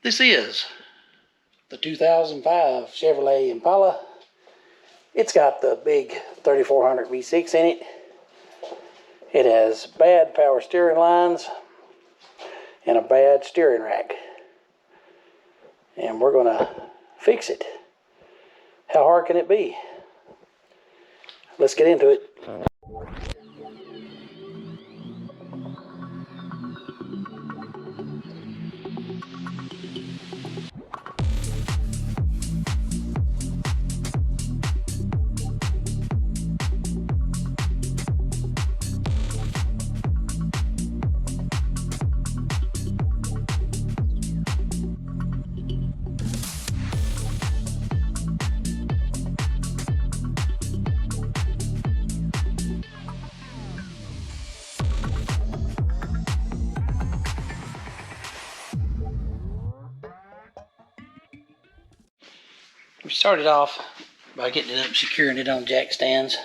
This is the 2005 Chevrolet Impala. It's got the big 3400 V6 in it. It has bad power steering lines and a bad steering rack. And we're going to fix it. How hard can it be? Let's get into it. We started off by getting it up, securing it on jack stands.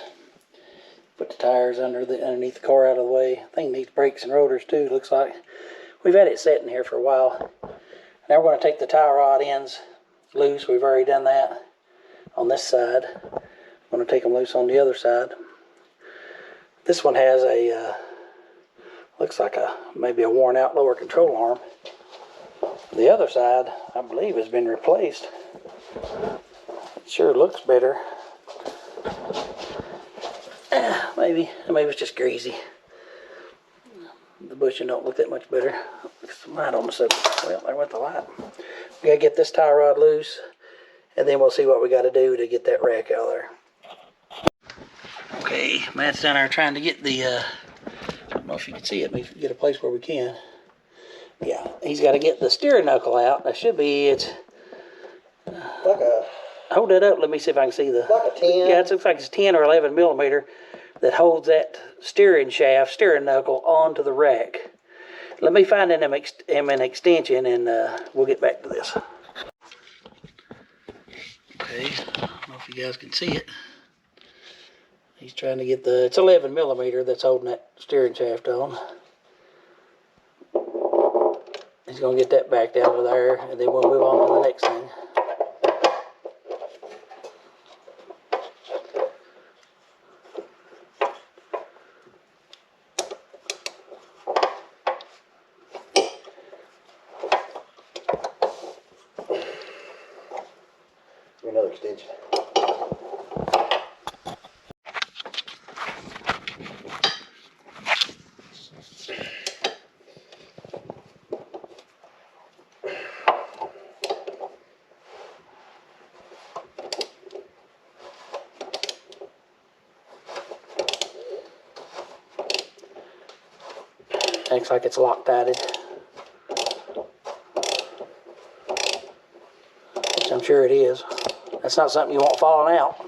Put the tires underneath the car out of the way. I think it needs brakes and rotors too, looks like. We've had it sitting here for a while. Now we're going to take the tie rod ends loose. We've already done that on this side. I'm going to take them loose on the other side. This one has a, looks like maybe a worn out lower control arm. The other side, I believe, has been replaced. It sure looks better. Maybe it's just greasy. The bushing don't look that much better. There's some light on the subject. Well, there went the light. We gotta get this tie rod loose, and then we'll see what we gotta do to get that rack out of there. Okay, Matt's down there trying to get the, I don't know if you can see it, maybe get a place where we can. Yeah, he's got to get the steering knuckle out. That should be it. Like a... Hold that up, let me see if I can see the... Like a 10? Yeah, it looks like it's 10 or 11 millimeter that holds that steering knuckle onto the rack. Let me find him an extension and we'll get back to this. Okay, I don't know if you guys can see it. He's trying to get it's 11 millimeter that's holding that steering shaft on. He's going to get that backed out of there, and then we'll move on to the next thing. Another extension. Looks like it's Loctited, which I'm sure it is. That's not something you want falling out.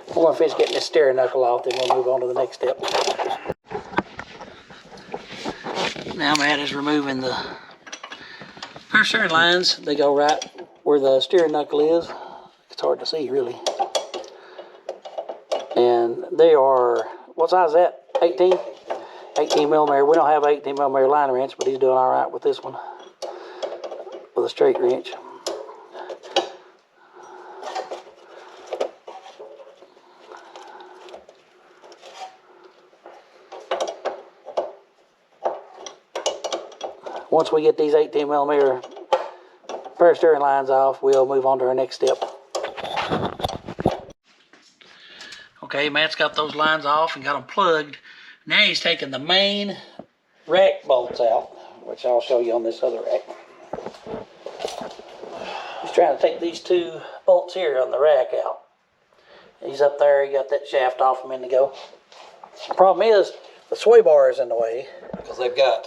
We're going to finish getting this steering knuckle off, then we'll move on to the next step. Now Matt is removing the power steering lines. They go right where the steering knuckle is. It's hard to see, really. And they are, what size is that? 18? 18 millimeter. We don't have 18 millimeter line wrench, but he's doing all right with this one, with a straight wrench. Once we get these 18 millimeter power steering lines off, we'll move on to our next step. Okay, Matt's got those lines off and got them plugged. Now he's taking the main rack bolts out, which I'll show you on this other rack. He's trying to take these two bolts here on the rack out. He's up there, he got that shaft off a minute ago. The problem is, the sway bar is in the way. Because they've got,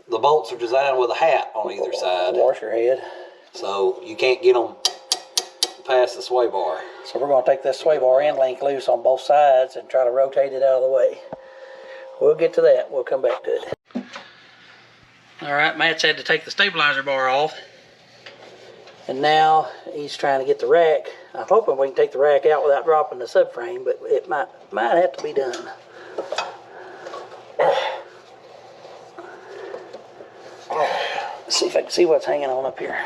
the bolts are designed with a hat on either side. Washer head. So you can't get them past the sway bar. So we're going to take this sway bar end link loose on both sides and try to rotate it out of the way. We'll get to that. We'll come back to it. All right, Matt's had to take the stabilizer bar off. And now he's trying to get the rack. I'm hoping we can take the rack out without dropping the subframe, but it might have to be done. Let's see if I can see what's hanging on up here.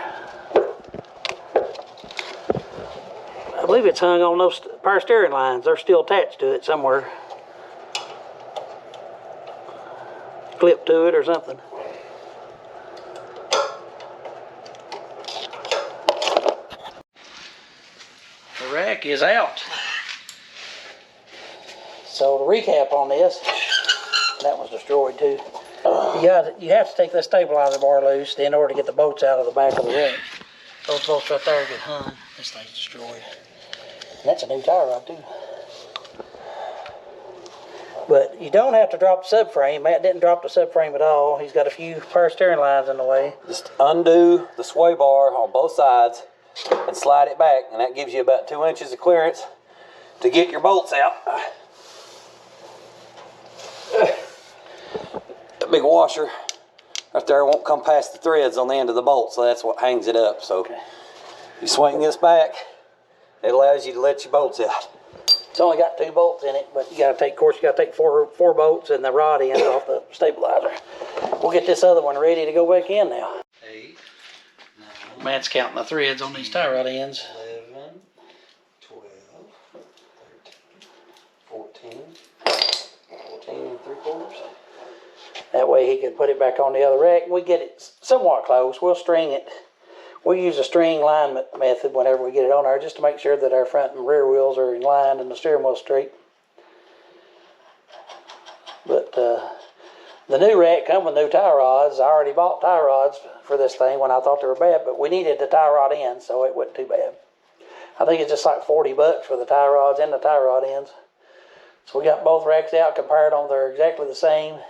I believe it's hung on those power steering lines. They're still attached to it somewhere. Clipped to it or something. The rack is out. So to recap on this, that was destroyed too. You have to take the stabilizer bar loose in order to get the bolts out of the back of the rack. Those bolts right there get hung. This thing's destroyed. And that's a new tie rod too. But you don't have to drop the subframe. Matt didn't drop the subframe at all. He's got a few power steering lines in the way. Just undo the sway bar on both sides and slide it back, and that gives you about 2 inches of clearance to get your bolts out. That big washer right there won't come past the threads on the end of the bolt, so that's what hangs it up. So you swing this back, it allows you to let your bolts out. It's only got 2 bolts in it, but you got to take, of course, you got to take four bolts and the rod ends off the stabilizer. We'll get this other one ready to go back in now. 8, 9, Matt's counting the threads on these tie rod ends. 11, 12, 13, 14 and 3/4. That way he can put it back on the other rack. We get it somewhat close. We'll string it. We use a string alignment method whenever we get it on there, just to make sure that our front and rear wheels are in line and the steering wheel straight. But the new rack comes with new tie rods. I already bought tie rods for this thing when I thought they were bad, but we needed the tie rod ends, so it wasn't too bad. I think it's just like $40 for the tie rods and the tie rod ends. So we got both racks out, compared them. They're exactly the same.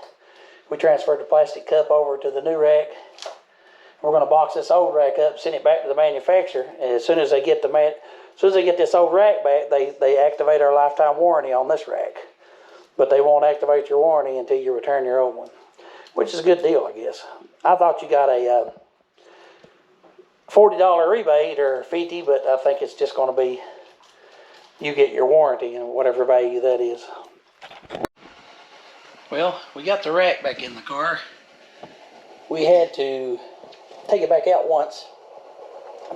We transferred the plastic cup over to the new rack. We're going to box this old rack up, send it back to the manufacturer. And as soon as they get this old rack back, they activate our lifetime warranty on this rack. But they won't activate your warranty until you return your old one, which is a good deal, I guess. I thought you got a $40 rebate or $50, but I think it's just going to be you get your warranty and whatever value that is. Well, we got the rack back in the car. We had to take it back out once.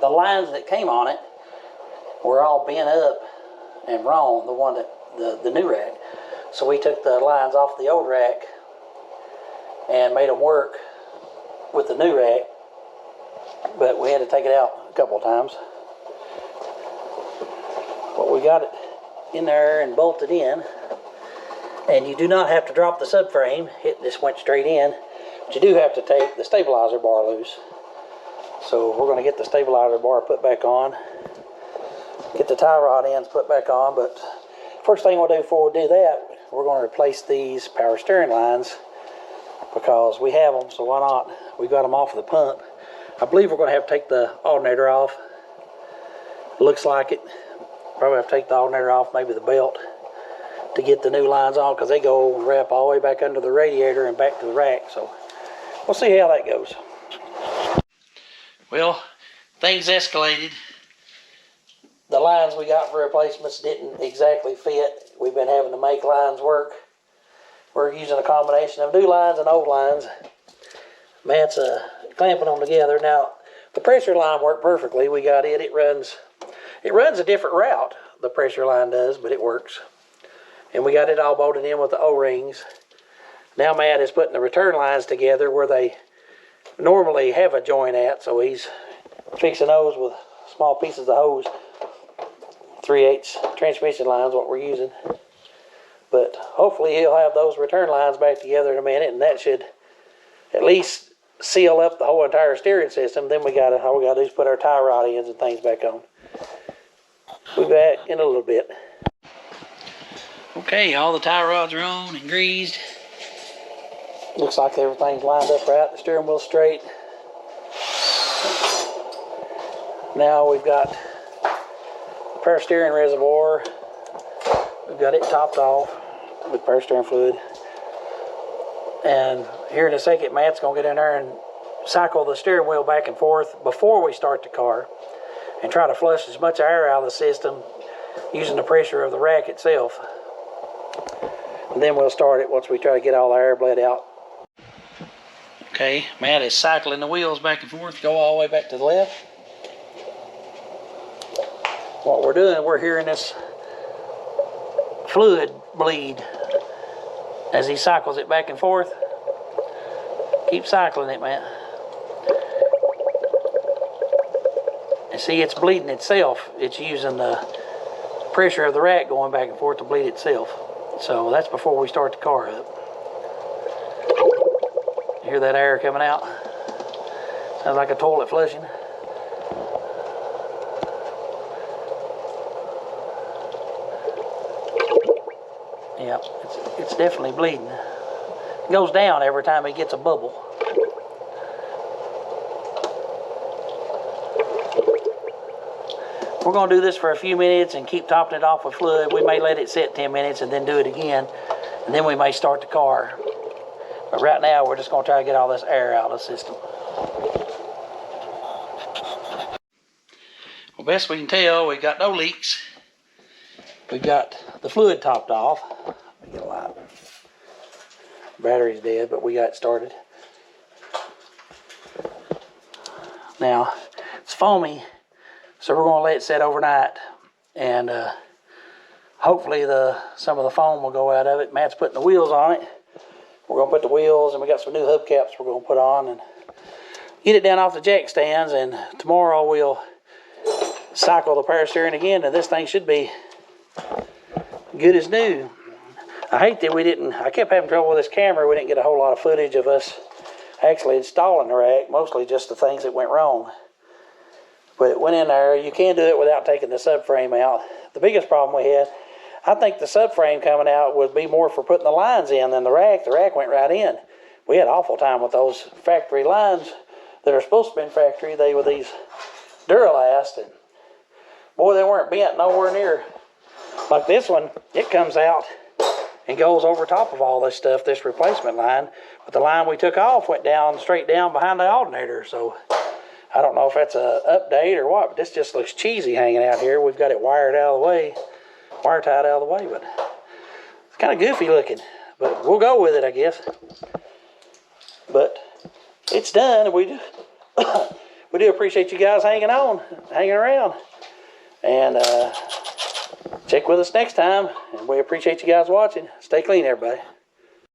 The lines that came on it were all bent up and wrong, the one that the new rack. So we took the lines off the old rack and made them work with the new rack, but we had to take it out a couple of times. But we got it in there and bolted in, and you do not have to drop the subframe. It just went straight in, but you do have to take the stabilizer bar loose. So we're going to get the stabilizer bar put back on, get the tie rod ends put back on, but first thing we'll do before we do that, we're going to replace these power steering lines because we have them, so why not? We got them off of the pump. I believe we're going to have to take the alternator off. Looks like it. Probably have to take the alternator off, maybe the belt, to get the new lines on, because they go and wrap all the way back under the radiator and back to the rack. So we'll see how that goes. Well, things escalated. The lines we got for replacements didn't exactly fit. We've been having to make lines work. We're using a combination of new lines and old lines. Matt's clamping them together. Now, the pressure line worked perfectly. We got it. It runs a different route, the pressure line does, but it works. And we got it all bolted in with the O-rings. Now Matt is putting the return lines together where they normally have a joint at, so he's fixing those with small pieces of hose. 3/8 transmission lines, what we're using. But hopefully he'll have those return lines back together in a minute, and that should at least seal up the whole entire steering system. Then all we gotta do is put our tie rod ends and things back on. We'll be back in a little bit. Okay, all the tie rods are on and greased. Looks like everything's lined up right. The steering wheel's straight. Now we've got the power steering reservoir. We've got it topped off with power steering fluid. And here in a second, Matt's going to get in there and cycle the steering wheel back and forth before we start the car. and try to flush as much air out of the system using the pressure of the rack itself. And then we'll start it once we try to get all the air bled out. Okay, Matt is cycling the wheels back and forth, go all the way back to the left. What we're doing, we're hearing this fluid bleed as he cycles it back and forth. Keep cycling it, Matt. And see, it's bleeding itself. It's using the pressure of the rack going back and forth to bleed itself. So that's before we start the car up. You hear that air coming out? Sounds like a toilet flushing. Yep, it's definitely bleeding. It goes down every time it gets a bubble. We're going to do this for a few minutes and keep topping it off with fluid. We may let it sit 10 minutes and then do it again, and then we may start the car. But right now, we're just going to try to get all this air out of the system. Well, best we can tell, we got no leaks. We got the fluid topped off. Let me get a light. Battery's dead, but we got it started. Now, it's foamy, so we're going to let it set overnight, and hopefully some of the foam will go out of it. Matt's putting the wheels on it. We're going to put the wheels, and we got some new hubcaps we're going to put on and get it down off the jack stands, and tomorrow we'll cycle the power steering again, and this thing should be good as new. I hate that I kept having trouble with this camera. We didn't get a whole lot of footage of us actually installing the rack, mostly just the things that went wrong. But it went in there. You can do it without taking the subframe out. The biggest problem we had, I think the subframe coming out would be more for putting the lines in than the rack. The rack went right in. We had an awful time with those factory lines that are supposed to be in factory. They were these Duralast, and boy, they weren't bent nowhere near. Like this one, it comes out and goes over top of all this stuff, this replacement line. But the line we took off went down, straight down behind the alternator. So I don't know if that's an update or what, but this just looks cheesy hanging out here. We've got it wired out of the way, wire tied out of the way, but it's kind of goofy looking. But we'll go with it, I guess. But it's done. We do appreciate you guys hanging around. And check with us next time. And we appreciate you guys watching. Stay clean, everybody.